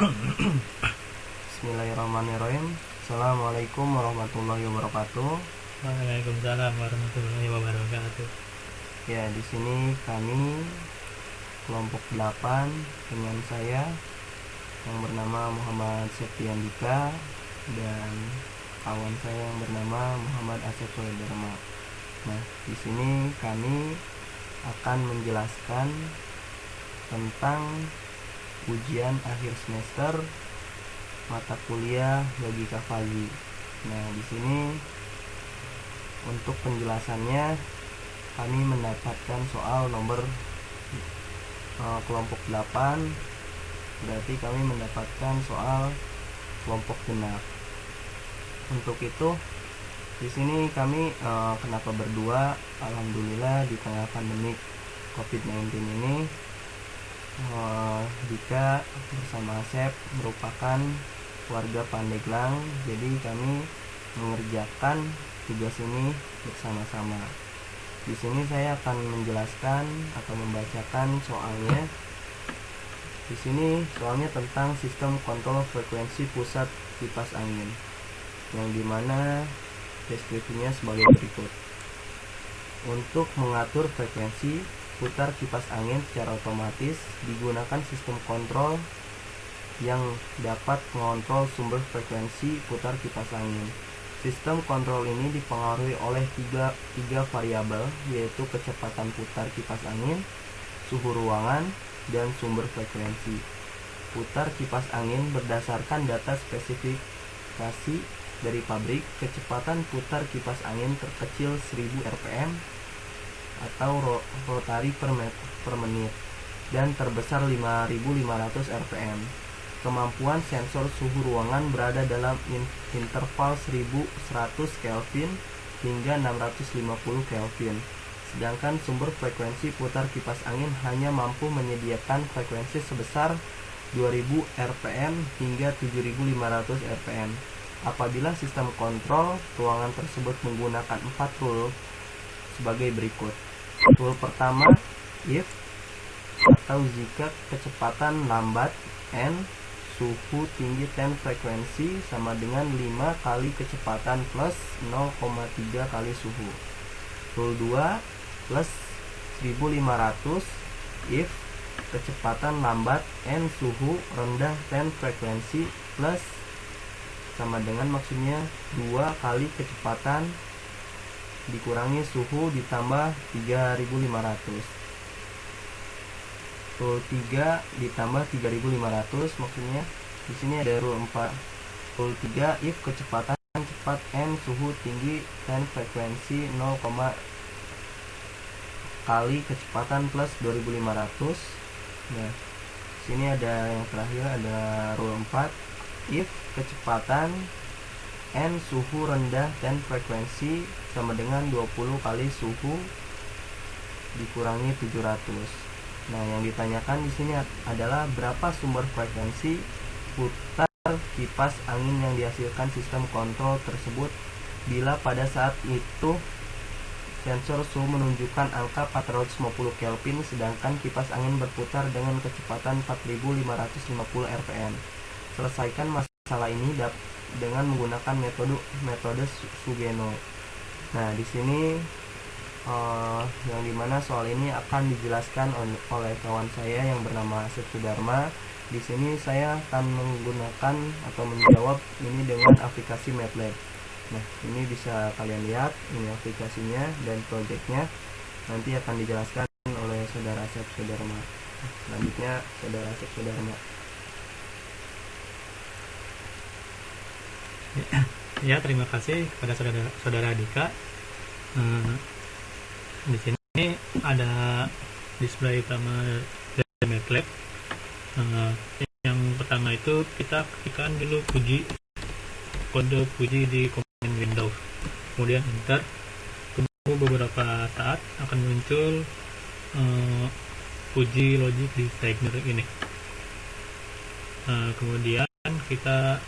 Bismillahirrahmanirrahim. Assalamualaikum warahmatullahi wabarakatuh. Waalaikumsalam warahmatullahi wabarakatuh. Ya, di sini kami kelompok 8 dengan saya yang bernama Muhammad Septiandika dan kawan saya yang bernama Muhammad Asep Soedarma. Nah, di sini kami akan menjelaskan tentang ujian akhir semester mata kuliah logika fuzzy. Nah, di sini untuk penjelasannya kami mendapatkan soal nomor kelompok 8. Berarti kami mendapatkan soal kelompok genap. Untuk itu di sini kami kenapa berdua? Alhamdulillah di tengah pandemik COVID-19 ini Dika bersama Asep merupakan warga Pandeglang, jadi kami mengerjakan tugas ini bersama-sama. Di sini saya akan menjelaskan atau membacakan soalnya. Di sini soalnya tentang sistem kontrol frekuensi pusat kipas angin, yang dimana deskripsinya sebagai berikut. Untuk mengatur frekuensi putar kipas angin secara otomatis digunakan sistem kontrol yang dapat mengontrol sumber frekuensi putar kipas angin. Sistem kontrol ini dipengaruhi oleh tiga variabel, yaitu kecepatan putar kipas angin, suhu ruangan, dan sumber frekuensi. Putar kipas angin berdasarkan data spesifikasi dari pabrik. Kecepatan putar kipas angin terkecil 1000 rpm atau rotari per menit dan terbesar 5500 rpm. Kemampuan sensor suhu ruangan berada dalam interval 1100 Kelvin hingga 650 Kelvin. Sedangkan sumber frekuensi putar kipas angin hanya mampu menyediakan frekuensi sebesar 2000 rpm hingga 7500 rpm. Apabila sistem kontrol ruangan tersebut menggunakan 4 rule sebagai berikut. Rule pertama, if atau jika kecepatan lambat n, suhu tinggi ten frekuensi sama dengan 5 kali kecepatan plus 0,3 kali suhu. Rule 2, plus 1500 if kecepatan lambat n, suhu rendah ten frekuensi plus sama dengan maksudnya 2 kali kecepatan dikurangi suhu ditambah 3500. Rule 3 ditambah 3500 maksudnya di sini ada rule 4. Rule 3, if kecepatan cepat n, suhu tinggi dan frekuensi 0, kali kecepatan plus 2500. Nah, sini ada yang terakhir, ada rule 4, if kecepatan n, suhu rendah dan frekuensi sama dengan 20 kali suhu dikurangi 700. Nah, yang ditanyakan di sini adalah berapa sumber frekuensi putar kipas angin yang dihasilkan sistem kontrol tersebut bila pada saat itu sensor suhu menunjukkan angka 450 Kelvin sedangkan kipas angin berputar dengan kecepatan 4550 rpm. Selesaikan masalah ini dengan menggunakan metode Sugeno. Nah, di sini yang dimana soal ini akan dijelaskan oleh kawan saya yang bernama Asep Sudarma. Di sini saya akan menggunakan atau menjawab ini dengan aplikasi MATLAB. Nah, ini bisa kalian lihat, ini aplikasinya dan projectnya. Nanti akan dijelaskan oleh saudara Asep Sudarma. Selanjutnya saudara Asep Sudarma. Ya, terima kasih kepada saudara Dika. Di sini ada display utama dari MATLAB. Yang pertama itu kita ketikkan dulu kode puji di komen Windows, kemudian enter. Tunggu beberapa saat akan muncul puji logic di Stegner ini. Kemudian kita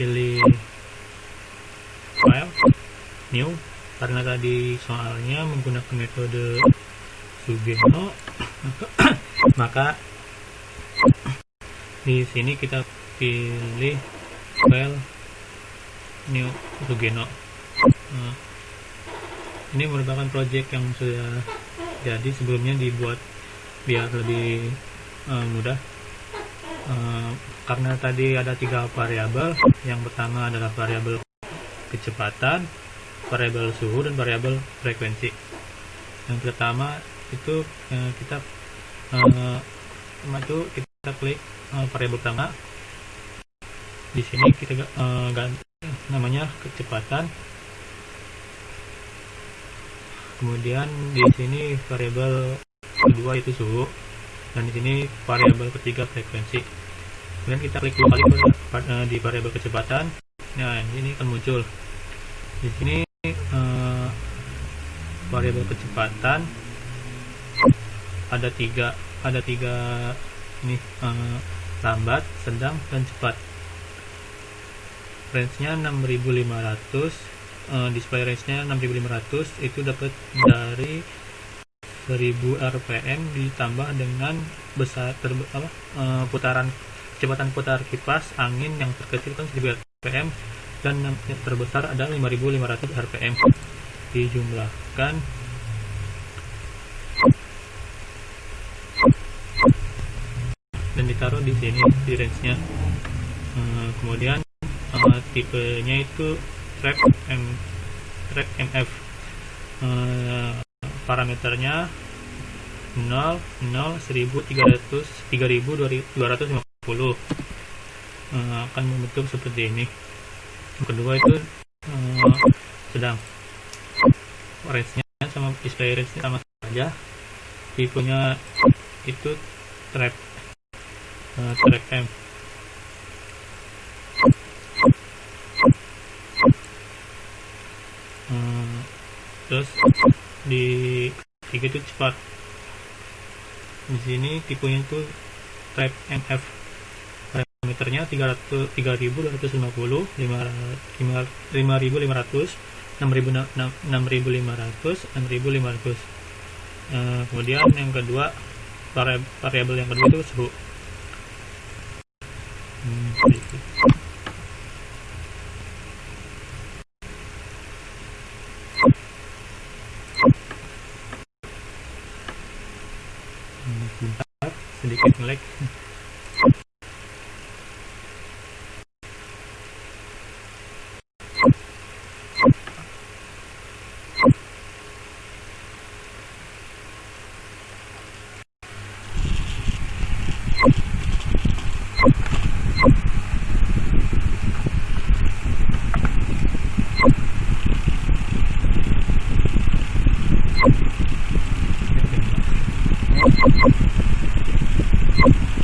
pilih file new, karena tadi soalnya menggunakan metode Sugeno maka Di sini kita pilih file new Rugeno. Nah, ini merupakan project yang sudah jadi sebelumnya, dibuat biar lebih mudah. Karena tadi ada 3 variabel. Yang pertama adalah variabel kecepatan, variabel suhu, dan variabel frekuensi. Yang pertama itu kita klik variabel pertama. Di sini kita ganti namanya kecepatan. Kemudian di sini variabel kedua itu suhu, dan di sini variabel ketiga frekuensi. Kemudian kita klik 2 kali di variabel kecepatan. Nah, ini akan muncul di sini variabel kecepatan ada tiga ini, lambat, sedang, dan cepat. Range-nya 6500, display range-nya 6500, itu dapat dari 1000 rpm ditambah dengan kecepatan putar kipas angin yang terkecil kan 1000 rpm, dan yang terbesar ada 5500 rpm. Dijumlahkan dan ditaruh di sini di range-nya. Kemudian tipenya itu trap MF. Parameternya 0, 0, 1300, 3250. Akan membentuk seperti ini. Yang kedua itu sedang. Range-nya sama display range-nya sama saja. Tipenya itu trap M. Terus di tiga itu cepat. Di sini tipenya itu trap MF. Parameternya 3250, 5500, 6500, 6500. Kemudian yang kedua, variabel yang kedua itu suhu. Bentar, sedikit nge-lag.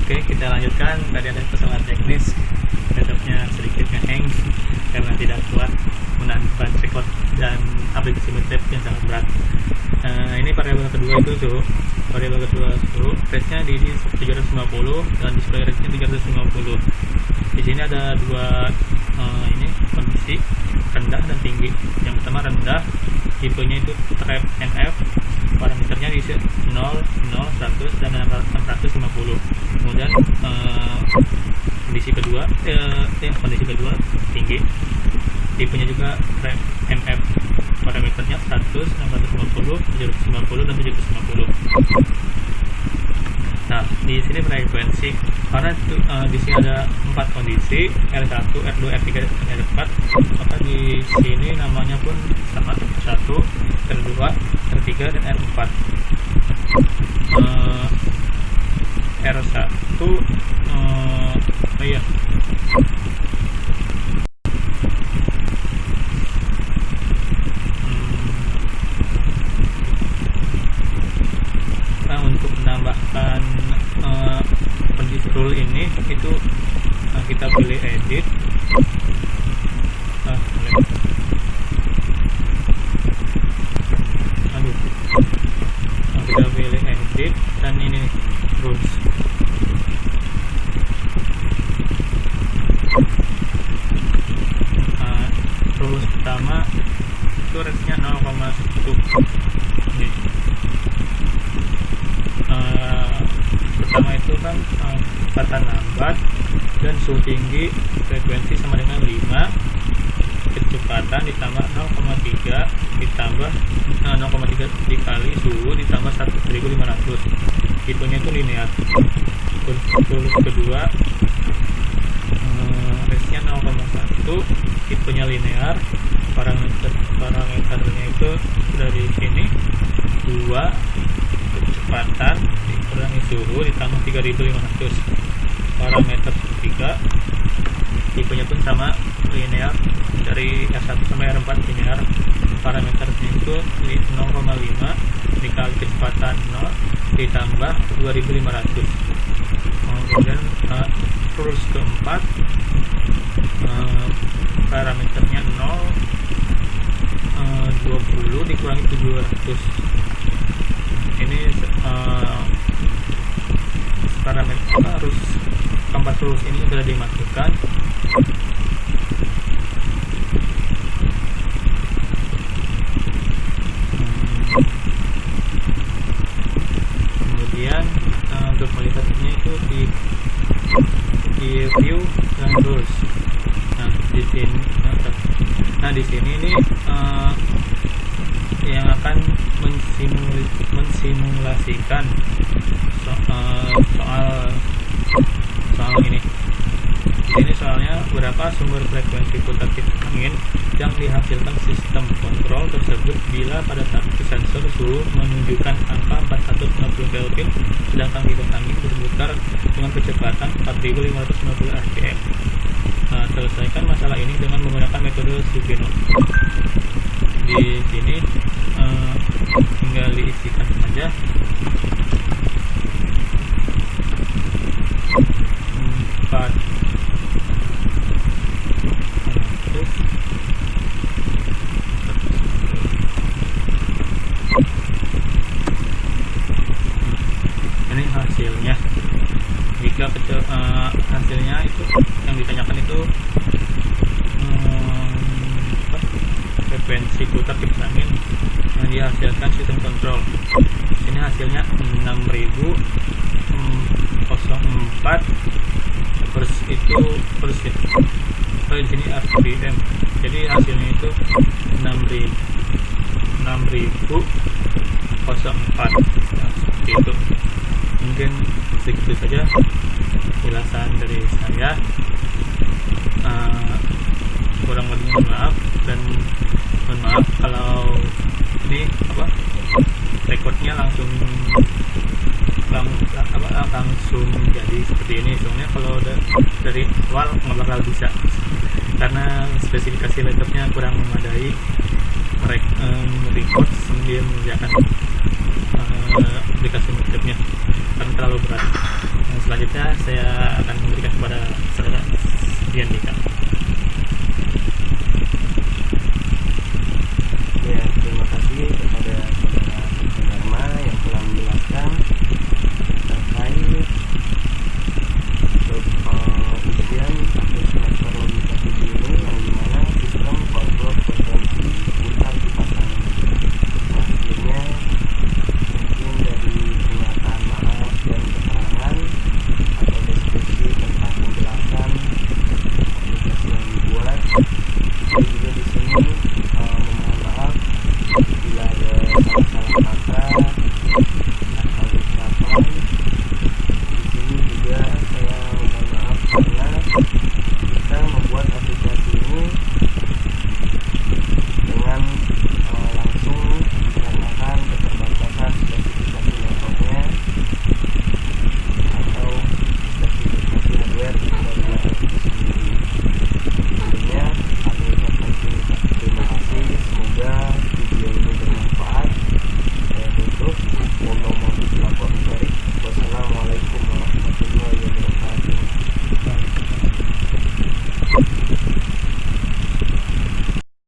Oke, kita lanjutkan. Tadi ada kesalahan teknis, laptopnya sedikit nge-hang karena tidak kuat menahan record dan aplikasi Metrap yang sangat berat. Ini variabel kedua itu suhu. Variabel kedua suhu, range-nya di 750 dan display range-nya 350. Di sini ada dua kondisi, rendah dan tinggi. Yang pertama rendah, tipenya itu trap NF, parameternya di 0, 0, 100 dan 650. Kemudian kondisi kedua tinggi, tipenya juga trap MF, parameternya 100, 650, 750 dan 750. Nah, di sini frekuensi, karena di sini ada 4 kondisi, R1, R2, R3, dan R4, maka di sini namanya pun sama, R1, R2, R3, dan R4. R1 untuk menambahkan kondisi rule ini itu kita pilih edit. Kita pilih edit dan ini rules. Rules pertama itu range-nya 0,1. Pertama itu kan kecepatan lambat, dan suhu tinggi frekuensi sama dengan 5, kecepatan ditambah 0,3 ditambah 0,3 dikali suhu ditambah 1500. Tipenya itu linear. Terus kedua, range-nya 0,1, tipenya linear, parameternya itu dari sini 2, kecepatan dikurangi suhu ditambah 3500. Parameter ketiga, tipenya pun sama, linear, dari R1 sampai R4 linear. Parameternya itu 0,5 dikali kecepatan 0 ditambah 2500. Kemudian terus keempat, parameternya 0, 20 dikurangi 700. Ini parameter harus keempat terus ini sudah dimasukkan. Kemudian untuk melihatnya itu di view dan rules. Di sini ini yang akan mensimulasikan soal ini. Ini soalnya berapa sumber frekuensi putatif angin yang dihasilkan sistem kontrol tersebut bila pada saat sensor suhu menunjukkan angka 450 Kelvin, sedangkan kipas angin berputar dengan kecepatan 4550 rpm. Selesaikan masalah ini dengan menggunakan metode Sugeno. Di sini tinggal diisikan saja. 4 ini hasilnya. Jika hasilnya itu yang ditanyakan itu frekuensi putar kipas angin yang dihasilkan sistem kontrol. Ini hasilnya 6004 persen. Kalau di sini RPM. Jadi hasilnya itu 6004. Seperti itu. Mungkin segitu saja ulasan dari saya. Kurang lebihnya maaf, dan mohon maaf kalau ini rekodnya langsung jadi seperti ini. Soalnya kalau dari awal nggak bakal bisa karena spesifikasi laptopnya kurang memadai record sambil mengerjakan aplikasi laptopnya karena terlalu berat. Selanjutnya saya akan